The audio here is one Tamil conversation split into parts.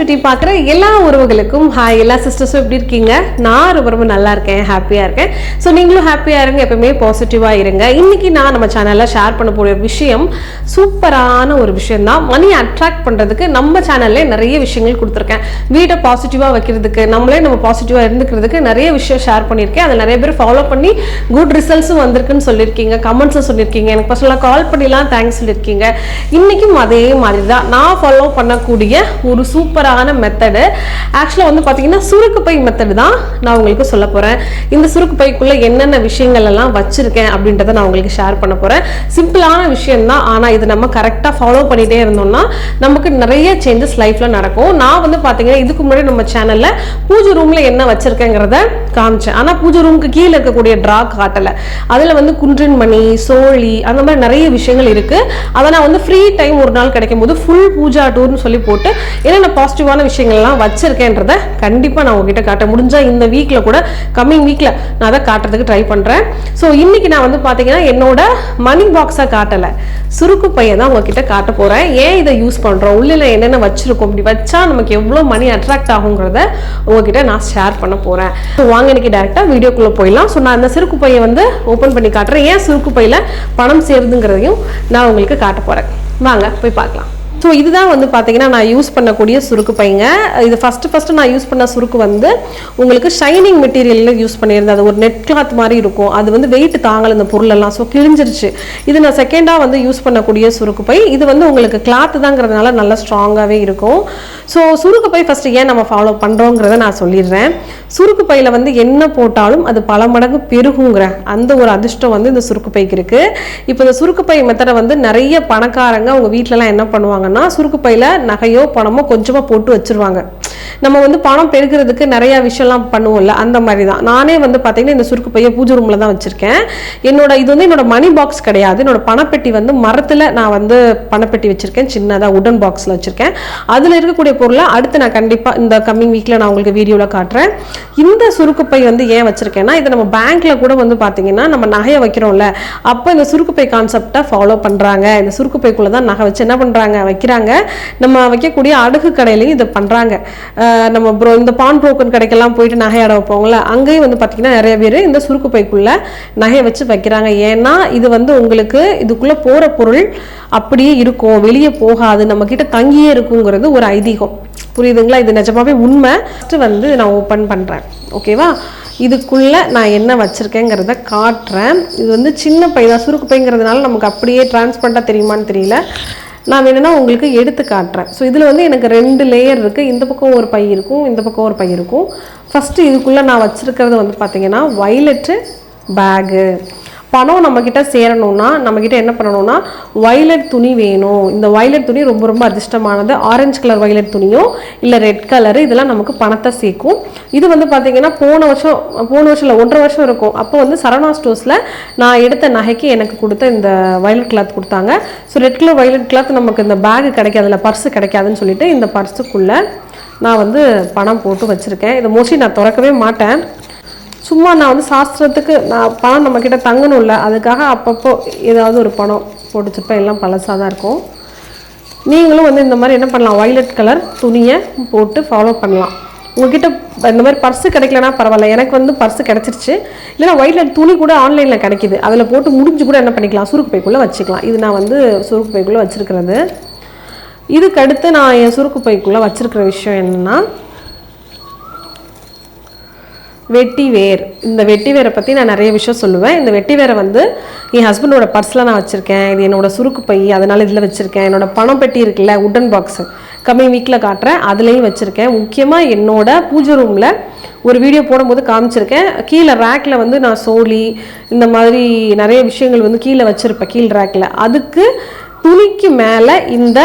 சுட்டி பார்க்குற எல்லா உறவுகளுக்கும் ஹாய். எல்லா சிஸ்டர்ஸும் எப்படி இருக்கீங்க? நான் ரொம்ப நல்லா இருக்கேன், ஹாப்பியாக இருக்கேன். ஸோ நீங்களும் ஹாப்பியாக இருங்க, எப்பவுமே பாசிட்டிவாக இருங்க. இன்னைக்கு நான் நம்ம சேனலில் ஷேர் பண்ண போகிற விஷயம் சூப்பரான ஒரு விஷயம் தான். மணி அட்ராக்ட் பண்ணுறதுக்கு நம்ம சேனல்லே நிறைய விஷயங்கள் கொடுத்துருக்கேன். வீட்டை பாசிட்டிவாக வைக்கிறதுக்கு, நம்மளே நம்ம பாசிட்டிவாக இருந்துக்கிறதுக்கு நிறைய விஷயம் ஷேர் பண்ணியிருக்கேன். அதில் நிறைய பேர் ஃபாலோ பண்ணி குட் ரிசல்ட்ஸும் வந்திருக்குன்னு சொல்லியிருக்கீங்க, கமெண்ட்ஸும் சொல்லியிருக்கீங்க, எனக்கு பர்சனலாக கால் பண்ணிலாம் தேங்க்ஸ் சொல்லியிருக்கீங்க. இன்றைக்கும் அதே மாதிரி தான் நான் ஃபாலோ பண்ணக்கூடிய ஒரு சூப்பரான மெத்தடு. ஆக்சுவலாக வந்து பார்த்தீங்கன்னா சுருக்கு பை மெத்தடு தான் நான் உங்களுக்கு சொல்ல போகிறேன். இந்த சுருக்கு பைக்குள்ளே என்னென்ன விஷயங்கள் எல்லாம் வச்சுருக்கேன் அப்படின்றத நான் உங்களுக்கு ஷேர் பண்ண போகிறேன். சிம்பிளான விஷயம் தான், ஆனால் இது நம்ம கரெக்டாக ஃபாலோ பண்ணிகிட்டே இருந்தோம்னா நமக்கு நிறைய சேஞ்சஸ் லைஃப்பில் நடக்கும். நான் வந்து பார்த்தீங்கன்னா இதுக்கு முன்னாடி நம்ம சேனலில் பூஜை ரூமில் என்ன வச்சுருக்கேங்கிறத காமிச்சேன். ஆனால் பூஜை ரூமுக்கு கீழே இருக்கக்கூடிய ட்ரா காட்டலை. அதில் வந்து குன்றின் மணி, சோழி, அந்த மாதிரி நிறைய விஷயங்கள் இருக்குது. அதை நான் வந்து ஃப்ரீ டைம் ஒரு நாள் கிடைக்கும் போது ஃபுல் பூஜா டூர்னு சொல்லி போட்டு என்னென்ன பாசிட்டிவான விஷயங்கள்லாம் வச்சிருக்கேன்றதை கண்டிப்பாக நான் உங்ககிட்ட காட்ட முடிஞ்சால் இந்த வீக்கில் கூட, கம்மிங் வீக்கில் நான் அதை காட்டுறதுக்கு ட்ரை பண்ணுறேன். ஸோ இன்னைக்கு நான் வந்து பார்த்தீங்கன்னா என்னோட மணி பாக்ஸை காட்டலை, சுருக்கு பையை தான் உங்ககிட்ட காட்ட போகிறேன். ஏன் இதை யூஸ் பண்ணுறோம், உள்ளே என்னென்ன வச்சிருக்கோம், இப்படி வச்சா நமக்கு எவ்வளோ மணி அட்ராக்ட் ஆகுங்கிறத உங்ககிட்ட நான் ஷேர் பண்ண போகிறேன். ஸோ வாங்க இன்னைக்கு டேரெக்டாக வீடியோக்குள்ளே போயிடலாம். ஸோ நான் அந்த சுருக்கு பையை வந்து ஓப்பன் பண்ணி காட்டுறேன். ஏன் சுருக்கு பையில் பணம் சேருதுங்கிறதையும் நான் உங்களுக்கு காட்ட போகிறேன். வாங்க போய் பார்க்கலாம். ஸோ இதுதான் வந்து பார்த்தீங்கன்னா நான் யூஸ் பண்ணக்கூடிய சுருக்கு பைங்க. இது ஃபஸ்ட்டு நான் யூஸ் பண்ண சுருக்கு வந்து உங்களுக்கு ஷைனிங் மெட்டீரியலில் யூஸ் பண்ணியிருந்தேன். அது ஒரு நெட் கிளாத் மாதிரி இருக்கும். அது வந்து வெயிட் தாங்கலை இந்த பொருளெல்லாம், ஸோ கிழிஞ்சிருச்சு. இது நான் செகண்டாக வந்து யூஸ் பண்ணக்கூடிய சுருக்கு பை. இது வந்து உங்களுக்கு கிளாத் தாங்கிறதுனால நல்லா ஸ்ட்ராங்காகவே இருக்கும். ஸோ சுருக்கு பை ஃபஸ்ட்டு ஏன் நம்ம ஃபாலோ பண்ணுறோங்கிறத நான் சொல்லிடுறேன். சுருக்கு பையில் வந்து என்ன போட்டாலும் அது பல மடங்கு பெருகுங்கிற அந்த ஒரு அதிர்ஷ்டம் வந்து இந்த சுருக்கு பைக்கு இருக்குது. இப்போ இந்த சுருக்கு பை மெத்தடை வந்து நிறைய பணக்காரங்க அவங்க வீட்டிலலாம் என்ன பண்ணுவாங்க, சுருக்கு பையில நகையோ பணமோ கொஞ்சமா போட்டு வச்சிருவாங்க. நம்ம வந்து பணம் பெருகிறதுக்கு நிறைய விஷயம்லாம் பண்ணுவோம்ல, அந்த மாதிரி தான் நானே வந்து பார்த்தீங்கன்னா இந்த சுருக்கு பையை பூஜை ரூமில் தான் வச்சிருக்கேன். இது வந்து என்னோட மணி பாக்ஸ் கிடையாது. என்னோட பணப்பெட்டி வந்து மரத்தில் நான் வந்து பணப்பெட்டி வச்சிருக்கேன், சின்னதாக உடன் பாக்ஸில் வச்சிருக்கேன். அதில் இருக்கக்கூடிய பொருளை அடுத்து நான் கண்டிப்பாக இந்த கம்மிங் வீக்கில் நான் உங்களுக்கு வீடியோவில் காட்டுறேன். இந்த சுருக்கு பை வந்து ஏன் வச்சிருக்கேன்னா, இதை நம்ம பேங்க்ல கூட வந்து பார்த்தீங்கன்னா நம்ம நகையை வைக்கிறோம்ல, அப்போ இந்த சுருக்கு பை கான்செப்டை ஃபாலோ பண்ணுறாங்க. இந்த சுருக்கு பைக்குள்ளே தான் நகை வச்சு என்ன பண்ணுறாங்க, வைக்கிறாங்க. நம்ம வைக்கக்கூடிய அடகு கடையிலையும் இதை பண்ணுறாங்க. நம்ம இந்த பான் புரோக்கன் கடைக்கெல்லாம் போயிட்டு நகை அடை வைப்போங்கள, அங்கேயும் வந்து பார்த்தீங்கன்னா நிறைய பேர் இந்த சுருக்கு பைக்குள்ள நகையை வச்சு வைக்கிறாங்க. ஏன்னா இது வந்து உங்களுக்கு இதுக்குள்ளே போகிற பொருள் அப்படியே இருக்கும், வெளியே போகாது, நம்ம கிட்ட தங்கியே இருக்குங்கிறது ஒரு ஐதீகம். புரியுதுங்களா? இது நிஜமாவே உண்மை. வந்து நான் ஓப்பன் பண்ணுறேன், ஓகேவா? இதுக்குள்ளே நான் என்ன வச்சுருக்கேங்கிறத காட்டுறேன். இது வந்து சின்ன பை தான், சுருக்கு பைங்கிறதுனால நமக்கு அப்படியே டிரான்ஸ்பரண்டாக தெரியுமான்னு தெரியல. நான் வேணும்னா உங்களுக்கு எடுத்து காட்டுறேன். ஸோ இதில் வந்து எனக்கு 2 லேயர் இருக்குது. இந்த பக்கம் ஒரு பை இருக்கும், இந்த பக்கம் ஒரு பை இருக்கும். ஃபஸ்ட்டு இதுக்குள்ளே நான் வச்சுருக்கிறது வந்து பார்த்திங்கன்னா வயலட்டு பேகு. பணம் நம்மக்கிட்ட சேரணும்னா நம்மக்கிட்ட என்ன பண்ணணும்னா வயலட் துணி வேணும். இந்த வயலட் துணி ரொம்ப ரொம்ப அதிர்ஷ்டமானது. ஆரஞ்சு கலர் வயலட் துணியோ இல்லை ரெட் கலரு, இதெல்லாம் நமக்கு பணத்தை சேர்க்கும். இது வந்து பார்த்திங்கன்னா போன வருஷம் இல்லை 1.5 வருஷம் இருக்கும். அப்போ வந்து சரவணா ஸ்டோர்ஸில் நான் எடுத்த நகைக்கு எனக்கு கொடுத்த இந்த வயலட் கிளாத் கொடுத்தாங்க. So red colour violet cloth நமக்கு இந்த பேகு கிடைக்காது, இல்லை பர்ஸு கிடைக்காதுன்னு சொல்லிட்டு இந்த பர்ஸுக்குள்ளே நான் வந்து பணம் போட்டு வச்சுருக்கேன். இதை மோஸ்ட்லி நான் திறக்கவே மாட்டேன். சும்மா நான் வந்து சாஸ்திரத்துக்கு நான் பணம் நம்மக்கிட்ட தங்கணும்ல, அதுக்காக அப்பப்போ ஏதாவது ஒரு பணம் போட்டு வச்சுருப்பேன். எல்லாம் பழசாக தான் இருக்கும். நீங்களும் வந்து இந்த மாதிரி என்ன பண்ணலாம், வயலட் கலர் துணியை போட்டு ஃபாலோ பண்ணலாம். உங்ககிட்ட இந்த மாதிரி பர்ஸு கிடைக்கலனா பரவாயில்ல, எனக்கு வந்து பர்ஸு கிடச்சிருச்சு. இல்லைனா வயலட் துணி கூட ஆன்லைனில் கிடைக்கிது, அதில் போட்டு முடிஞ்சு கூட என்ன பண்ணிக்கலாம், சுருக்கு பைக்குள்ளே வச்சுக்கலாம். இது நான் வந்து சுருக்கு பைக்குள்ளே வச்சுருக்கிறது. இதுக்கு அடுத்து நான் என் சுருக்கு பைக்குள்ளே வச்சுருக்கிற விஷயம் என்னென்னா வெட்டி வேர். இந்த வெட்டி வேரை பற்றி நான் நிறைய விஷயம் சொல்லுவேன். இந்த வெட்டி வேரை வந்து என் ஹஸ்பண்டோட பர்ஸில் நான் வச்சுருக்கேன். இது என்னோட சுருக்கு பை, அதனால் இதில் வச்சுருக்கேன். என்னோட பணம் பெட்டி இருக்குல்ல, உடன் பாக்ஸு, கம்மிங் வீக்கில் காட்டுறேன், அதுலேயும் வச்சுருக்கேன். முக்கியமாக என்னோட பூஜை ரூமில் ஒரு வீடியோ போடும்போது காமிச்சிருக்கேன். கீழே ரேக்கில் வந்து நான் சோழி இந்த மாதிரி நிறைய விஷயங்கள் வந்து கீழே வச்சுருப்பேன், கீழ் ரேக்கில். அதுக்கு துணிக்கு மேலே இந்த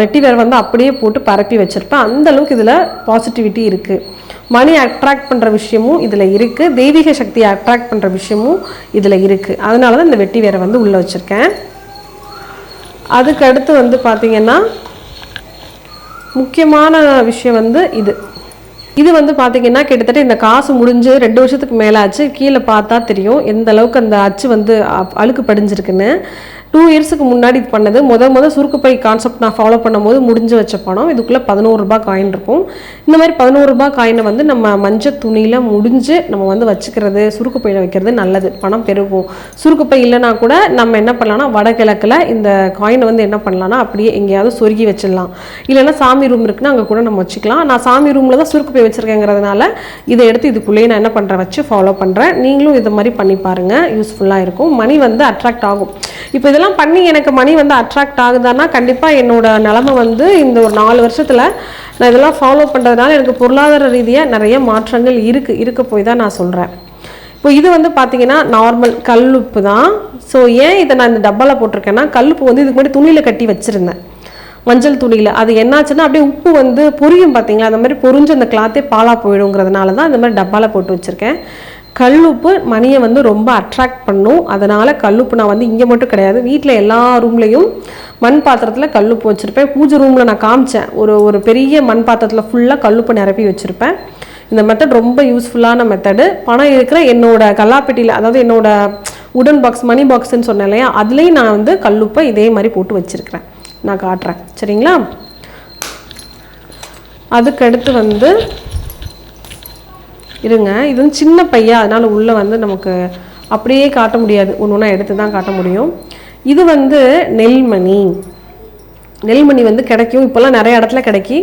வெட்டி வேரை வந்து அப்படியே போட்டு பரப்பி வச்சுருப்பேன். அந்தளவுக்கு இதில் பாசிட்டிவிட்டி இருக்குது. மணி அட்ராக்ட் பண்ணுற விஷயமும் இதில் இருக்குது, தெய்வீக சக்தியை அட்ராக்ட் பண்ணுற விஷயமும் இதில் இருக்குது. அதனால தான் இந்த வெட்டி வேரை வந்து உள்ளே வச்சுருக்கேன். அதுக்கு அடுத்து வந்து பார்த்திங்கன்னா முக்கியமான விஷயம் வந்து இது வந்து பார்த்திங்கன்னா கிட்டத்தட்ட இந்த காசு முடிஞ்சு 2 வருஷத்துக்கு மேலே ஆச்சு. கீழே பார்த்தா தெரியும் எந்த அளவுக்கு அந்த அச்சு வந்து அழுக்கு படிஞ்சிருக்குன்னு. 2 இயர்ஸுக்கு முன்னாடி இது பண்ணது. முதல் சுருக்குப்பை கான்செப்ட் நான் ஃபாலோ பண்ணும்போது முடிஞ்சு வச்ச பணம். இதுக்குள்ளே 11 ரூபாய் காயின் இருக்கும். இந்த மாதிரி 11 ரூபாய் காயினை வந்து நம்ம மஞ்சள் துணியில் முடிஞ்சு நம்ம வந்து வச்சுக்கிறது, சுருக்குப்பையில் வைக்கிறது நல்லது. பணம் பெருகும். சுருக்குப்பை இல்லைனா கூட நம்ம என்ன பண்ணலாம்னா வடகிழக்கில் இந்த காயினை வந்து என்ன பண்ணலாம்னா அப்படியே எங்கேயாவது சொருகி வச்சிடலாம். இல்லைன்னா சாமி ரூம் இருக்குன்னா அங்கே கூட நம்ம வச்சுக்கலாம். நான் சாமி ரூமில் தான் சுருக்குப்பை வச்சுருக்கேங்கிறதுனால இதை எடுத்து இதுக்குள்ளேயே நான் என்ன பண்ணுறேன் வச்சு ஃபாலோ பண்ணுறேன். நீங்களும் இது மாதிரி பண்ணி பாருங்கள், யூஸ்ஃபுல்லாக இருக்கும். மணி வந்து அட்ராக்ட் ஆகும். இப்போ இதெல்லாம் பண்ணி எனக்கு மணி வந்து அட்ராக்ட் ஆகுதான்னா கண்டிப்பாக என்னோட நிலமை வந்து இந்த ஒரு 4 வருஷத்தில் நான் இதெல்லாம் ஃபாலோ பண்ணுறதுனால எனக்கு பொருளாதார ரீதியாக நிறைய மாற்றங்கள் இருக்க போய் தான் நான் சொல்கிறேன். இப்போ இது வந்து பார்த்தீங்கன்னா நார்மல் கல்லுப்பு தான். ஸோ ஏன் இதை நான் இந்த டப்பாவில் போட்டிருக்கேன்னா, கல்லுப்பு வந்து இதுக்கு முன்னாடி துணியில் கட்டி வச்சுருந்தேன், மஞ்சள் துணியில். அது என்னாச்சுன்னா அப்படியே உப்பு வந்து பொரியும் பார்த்தீங்களா, அந்த மாதிரி பொரிஞ்சு அந்த கிளாத்தே பாலாக போயிடுங்கிறதுனால தான் இந்த மாதிரி டப்பாவில் போட்டு வச்சுருக்கேன். கல்லுப்பு மணியை வந்து ரொம்ப அட்ராக்ட் பண்ணும். அதனால் கல்லுப்பு நான் வந்து இங்கே மட்டும் கிடையாது, வீட்டில் எல்லா ரூம்லேயும் மண் பாத்திரத்தில் கல்லுப்பு வச்சுருப்பேன். பூஜை ரூமில் நான் காமிச்சேன், ஒரு பெரிய மண் பாத்திரத்தில் ஃபுல்லாக கல்லுப்பு நிரப்பி வச்சுருப்பேன். இந்த மெத்தட் ரொம்ப யூஸ்ஃபுல்லான மெத்தடு. பணம் இருக்கிற என்னோட கல்லாப்பெட்டியில், அதாவது என்னோட உடன் பாக்ஸ் மணி பாக்ஸ்ன்னு சொன்னேன் இல்லையா, அதுலேயும் நான் வந்து கல்லுப்பை இதே மாதிரி போட்டு வச்சுருக்கிறேன். நான் காட்டுறேன் சரிங்களா. அதுக்கடுத்து வந்து இருங்க, இது வந்து சின்ன பையா, அதனால் உள்ளே வந்து நமக்கு அப்படியே காட்ட முடியாது, ஒன்று ஒன்றா எடுத்து தான் காட்ட முடியும். இது வந்து நெல்மணி. நெல்மணி வந்து கிடைக்கும், இப்போல்லாம் நிறைய இடத்துல கிடைக்கி.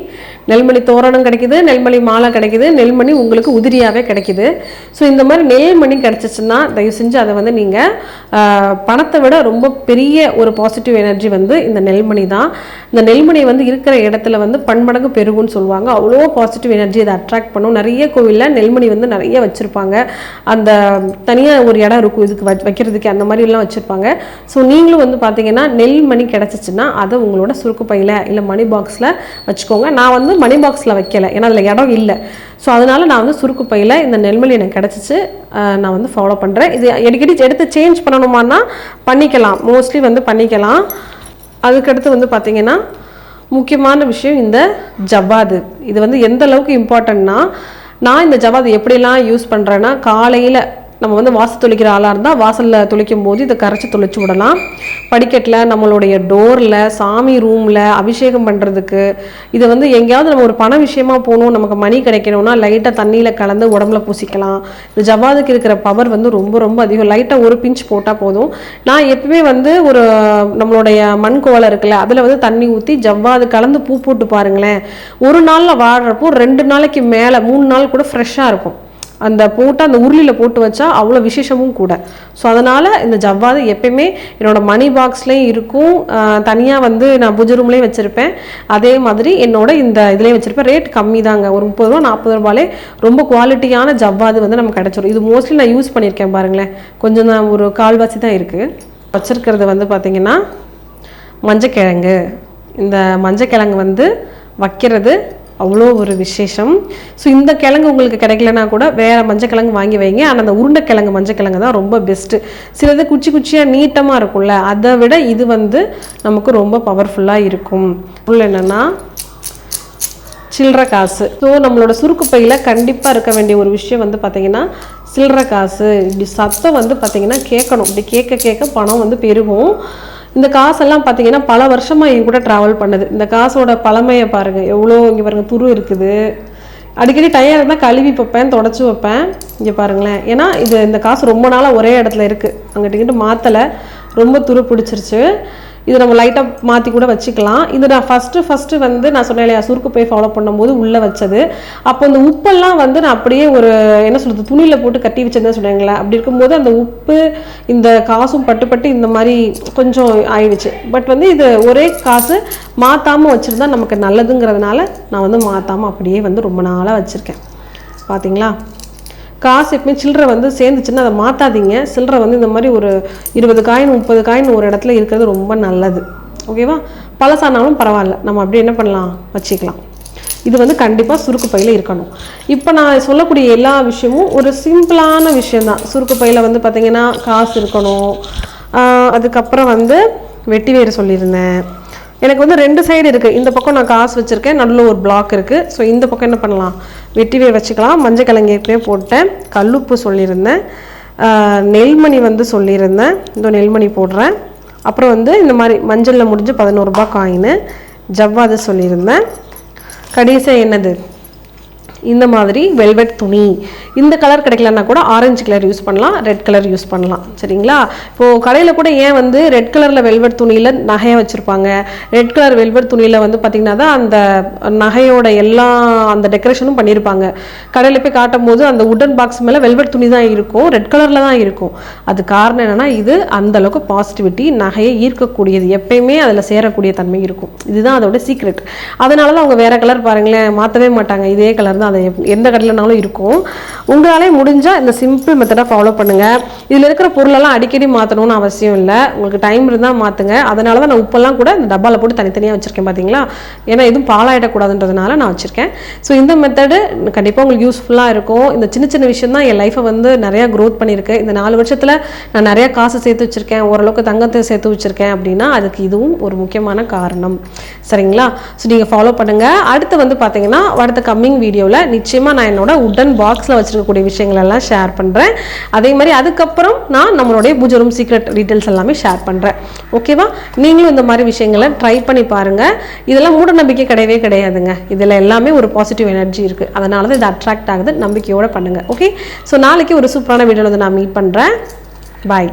நெல்மணி தோரணம் கிடைக்கிது, நெல்மணி மாலை கிடைக்கிது, நெல்மணி உங்களுக்கு உதிரியாகவே கிடைக்கிது. ஸோ இந்த மாதிரி நெல்மணி கிடச்சிச்சின்னா தயவு செஞ்சு அதை வந்து நீங்கள் பணத்தை விட ரொம்ப பெரிய ஒரு பாசிட்டிவ் எனர்ஜி வந்து இந்த நெல்மணி தான். இந்த நெல்மணி வந்து இருக்கிற இடத்துல வந்து பன்மடங்கு பெருகுன்னு சொல்லுவாங்க. அவ்வளோ பாசிட்டிவ் எனர்ஜி அதை அட்ராக்ட் பண்ணும். நிறைய கோவிலில் நெல்மணி வந்து நிறைய வச்சுருப்பாங்க. அந்த தனியாக ஒரு இடம் இருக்கும் இதுக்கு வைக்கிறதுக்கு, அந்த மாதிரிலாம் வச்சுருப்பாங்க. ஸோ நீங்களும் வந்து பார்த்தீங்கன்னா நெல்மணி கிடச்சிச்சின்னா அதை உங்களோட சுருக்கு பையில் இல்லை மணி பாக்ஸில் வச்சுக்கோங்க. நான் வந்து மணி பாக்ஸில் வைக்கலை, ஏன்னா அதில் இடம் இல்லை. ஸோ அதனால் நான் வந்து சுருக்கு பையில் இந்த நெல்மணி எனக்கு கிடச்சிச்சு, நான் வந்து ஃபாலோ பண்ணுறேன். இது அடிக்கடி எடுத்து சேஞ்ச் பண்ணணுமான்னா பண்ணிக்கலாம், மோஸ்ட்லி வந்து பண்ணிக்கலாம். அதுக்கடுத்து வந்து பார்த்திங்கன்னா முக்கியமான விஷயம் இந்த ஜவ்வாது. இது வந்து எந்த அளவுக்கு இம்பார்ட்டன்ட்னா, நான் இந்த ஜவ்வாது எப்படிலாம் யூஸ் பண்ணுறேன்னா, காலையில் நம்ம வந்து வாசல் தொளிக்கிற ஆளாக இருந்தால் வாசலில் தொளிக்கும் போது இதை கரைச்சி தொளிச்சு விடலாம். படிக்கட்டில், நம்மளுடைய டோரில், சாமி ரூமில் அபிஷேகம் பண்ணுறதுக்கு, இதை வந்து எங்கேயாவது நம்ம ஒரு பண விஷயமா போகணும், நமக்கு மணி கிடைக்கணும்னா லைட்டாக தண்ணியில் கலந்து உடம்புல பூசிக்கலாம். இந்த ஜவ்வாதுக்கு இருக்கிற பவர் வந்து ரொம்ப ரொம்ப அதிகம். லைட்டாக ஒரு பிஞ்ச் போட்டால் போதும். நான் எப்பவுமே வந்து ஒரு நம்மளுடைய மண் கோலை இருக்குல்ல, அதில் வந்து தண்ணி ஊற்றி ஜவ்வாது கலந்து பூ போட்டு பாருங்களேன். ஒரு நாளில் வாடுறப்போ 2 நாளைக்கு மேலே 3 நாள் கூட ஃப்ரெஷ்ஷாக இருக்கும். அந்த போட்டு அந்த உருளியில் போட்டு வச்சா அவ்வளோ விசேஷமும் கூட. ஸோ அதனால் இந்த ஜவ்வாது எப்பயுமே என்னோடய மணி பாக்ஸ்லேயும் இருக்கும், தனியாக வந்து நான் பூஜை ரூம்லேயும் வச்சுருப்பேன். அதே மாதிரி என்னோட இந்த இதுலேயும் வச்சுருப்பேன். ரேட் கம்மி தாங்க, ஒரு 30 ரூபா 40 ரூபாலே ரொம்ப குவாலிட்டியான ஜவ்வாது வந்து நமக்கு கிடச்சிரும். இது மோஸ்ட்லி நான் யூஸ் பண்ணியிருக்கேன் பாருங்களேன், கொஞ்சம் தான், ஒரு கால்வாசி தான் இருக்குது. வச்சுருக்கிறது வந்து பார்த்திங்கன்னா மஞ்சக்கிழங்கு. இந்த மஞ்சக்கிழங்கு வந்து வைக்கிறது அவ்வளோ ஒரு விசேஷம். ஸோ இந்த கிழங்கு உங்களுக்கு கிடைக்கலனா கூட வேறு மஞ்சக்கிழங்கு வாங்கி வைங்க. ஆனால் அந்த உருண்டைக்கிழங்கு மஞ்சக்கிழங்கு தான் ரொம்ப பெஸ்ட்டு. சிலது குச்சி குச்சியாக நீட்டமாக இருக்கும்ல, அதை விட இது வந்து நமக்கு ரொம்ப பவர்ஃபுல்லாக இருக்கும். பொருள் என்னென்னா சில்லறை காசு. ஸோ நம்மளோட சுருக்கு பையில் கண்டிப்பாக இருக்க வேண்டிய ஒரு விஷயம் வந்து பார்த்திங்கன்னா சில்லறை காசு. இப்படி சத்தம் வந்து பார்த்திங்கன்னா கேட்கணும். இப்படி கேட்க பணம் வந்து பெருகும். இந்த காசெல்லாம் பார்த்தீங்கன்னா பல வருஷமாக என் கூட ட்ராவல் பண்ணுது. இந்த காசோட பழமையை பாருங்கள், எவ்வளோ இங்கே பாருங்கள் துரு இருக்குது. அடிக்கடி டயர் இருந்தால் கழுவி வைப்பேன், தொடச்சி வைப்பேன். இங்கே பாருங்களேன், ஏன்னா இந்த காசு ரொம்ப நாளாக ஒரே இடத்துல இருக்குது, அங்கிட்ட மாற்றலை, ரொம்ப துரு பிடிச்சிருச்சு. இது நம்ம லைட்டாக மாற்றி கூட வச்சுக்கலாம். இது நான் ஃபஸ்ட்டு வந்து நான் சொன்னேன் இல்லையா, சுருக்கு போய் ஃபாலோ பண்ணும்போது உள்ளே வச்சது. அப்போ இந்த உப்பெல்லாம் வந்து நான் அப்படியே ஒரு என்ன சொல்கிறது துணியில் போட்டு கட்டி வச்சிருந்தேன் சொன்னீங்களா, அப்படி இருக்கும்போது அந்த உப்பு இந்த காசும் பட்டு இந்த மாதிரி கொஞ்சம் ஆயிடுச்சு. பட் வந்து இது ஒரே காசு மாற்றாமல் வச்சுருந்தா நமக்கு நல்லதுங்கிறதுனால நான் வந்து மாற்றாமல் அப்படியே வந்து ரொம்ப நாளாக வச்சுருக்கேன். பார்த்தீங்களா, காசு எப்பவுமே சில்லறை வந்து சேர்ந்துச்சுன்னா அதை மாற்றாதீங்க. சில்லறை வந்து இந்த மாதிரி ஒரு 20 காயின் 30 காயின் ஒரு இடத்துல இருக்கிறது ரொம்ப நல்லது. ஓகேவா, பழசானாலும் பரவாயில்ல, நம்ம அப்படியே என்ன பண்ணலாம் வச்சுக்கலாம். இது வந்து கண்டிப்பாக சுருக்கு பையில் இருக்கணும். இப்போ நான் சொல்லக்கூடிய எல்லா விஷயமும் ஒரு சிம்பிளான விஷயந்தான். சுருக்கு பையில் வந்து பார்த்திங்கன்னா காசு இருக்கணும். அதுக்கப்புறம் வந்து வெட்டி வேறு சொல்லியிருந்தேன். எனக்கு வந்து 2 சைடு இருக்குது. இந்த பக்கம் நான் காசு வச்சுருக்கேன், நடுவில் ஒரு பிளாக் இருக்குது. ஸோ இந்த பக்கம் என்ன பண்ணலாம், வெட்டி வேர் வச்சுக்கலாம். மஞ்சள் கிழங்கு ஏற்கனவே போட்டேன், கல்லுப்பு சொல்லியிருந்தேன், நெல்மணி வந்து சொல்லியிருந்தேன், இந்த நெல்மணி போடுறேன். அப்புறம் வந்து இந்த மாதிரி மஞ்சளில் முடிஞ்ச 11 ரூபாய் காயின், ஜவ்வாது சொல்லியிருந்தேன். கடைசியாக என்னது, இந்த மாதிரி வெல்வெட் துணி. இந்த கலர் கிடைக்கலன்னா கூட ஆரஞ்சு கலர் யூஸ் பண்ணலாம், ரெட் கலர் யூஸ் பண்ணலாம். சரிங்களா? இப்போது கடையில் கூட ஏன் வந்து ரெட் கலரில் வெல்வெட் துணியில் நகையை வச்சுருப்பாங்க, ரெட் கலர் வெல்வெட் துணியில் வந்து பார்த்திங்கன்னா தான் அந்த நகையோட எல்லா அந்த டெக்கரேஷனும் பண்ணியிருப்பாங்க. கடையில் போய் காட்டும் போது அந்த உடன் பாக்ஸ் மேலே வெல்வெட் துணி தான் இருக்கும், ரெட் கலரில் தான் இருக்கும். அது காரணம் என்னென்னா, இது அந்தளவுக்கு பாசிட்டிவிட்டி, நகையை ஈர்க்கக்கூடியது, எப்பயுமே அதில் சேரக்கூடிய தன்மை இருக்கும். இதுதான் அதோட சீக்ரெட். அதனால தான் அவங்க வேறு கலர் பாருங்களேன் மாற்றவே மாட்டாங்க, இதே கலர் தான் அது எந்த கடையிலனாலும் இருக்கும். உங்களாலே முடிஞ்சால் இந்த சிம்பிள் மெத்தடை ஃபாலோ பண்ணுங்கள். இதில் இருக்கிற பொருளெல்லாம் அடிக்கடி மாற்றணும்னு அவசியம் இல்லை, உங்களுக்கு டைம் இருந்தால் மாற்றுங்க. அதனால தான் நான் உப்பெல்லாம் கூட இந்த டப்பாவில் போட்டு தனித்தனியாக வச்சுருக்கேன் பார்த்தீங்களா, ஏன்னா எதுவும் பாலாயிடக்கூடாதுன்றதுனால நான் வச்சுருக்கேன். ஸோ இந்த மெத்தடு கண்டிப்பாக உங்களுக்கு யூஸ்ஃபுல்லாக இருக்கும். இந்த சின்ன சின்ன விஷயம் தான் என் லைஃப்பை வந்து நிறையா க்ரோத் பண்ணியிருக்கு. இந்த 4 வருஷத்தில் நான் நிறையா காசு சேர்த்து வச்சுருக்கேன், ஓரளவுக்கு தங்கத்தை சேர்த்து வச்சுருக்கேன் அப்படின்னா அதுக்கு இதுவும் ஒரு முக்கியமான காரணம். சரிங்களா? ஸோ நீங்கள் ஃபாலோ பண்ணுங்கள். அடுத்து வந்து பார்த்தீங்கன்னா அடுத்த கம்மிங் வீடியோவில் நிச்சயமாக நான் என்னோட உடன் பாக்ஸில் வச்சுருக்கக்கூடிய விஷயங்கள் எல்லாம் ஷேர் பண்ணுறேன். அதே மாதிரி அதுக்கப்புறம் நான் நம்மளுடைய பூஜை ரூம் சீக்ரெட் டீட்டெயில்ஸ் எல்லாமே ஷேர் பண்ணுறேன். ஓகேவா? நீங்களும் இந்த மாதிரி விஷயங்களை ட்ரை பண்ணி பாருங்கள். இதெல்லாம் மூட நம்பிக்கை கிடையவே கிடையாதுங்க. இதில் எல்லாமே ஒரு பாசிட்டிவ் எனர்ஜி இருக்குது, அதனால தான் இது அட்ராக்ட் ஆகுது. நம்பிக்கையோடு பண்ணுங்கள். ஓகே? ஸோ நாளைக்கு ஒரு சூப்பரான வீடியோவில் வந்து நான் மீட் பண்ணுறேன். பாய்.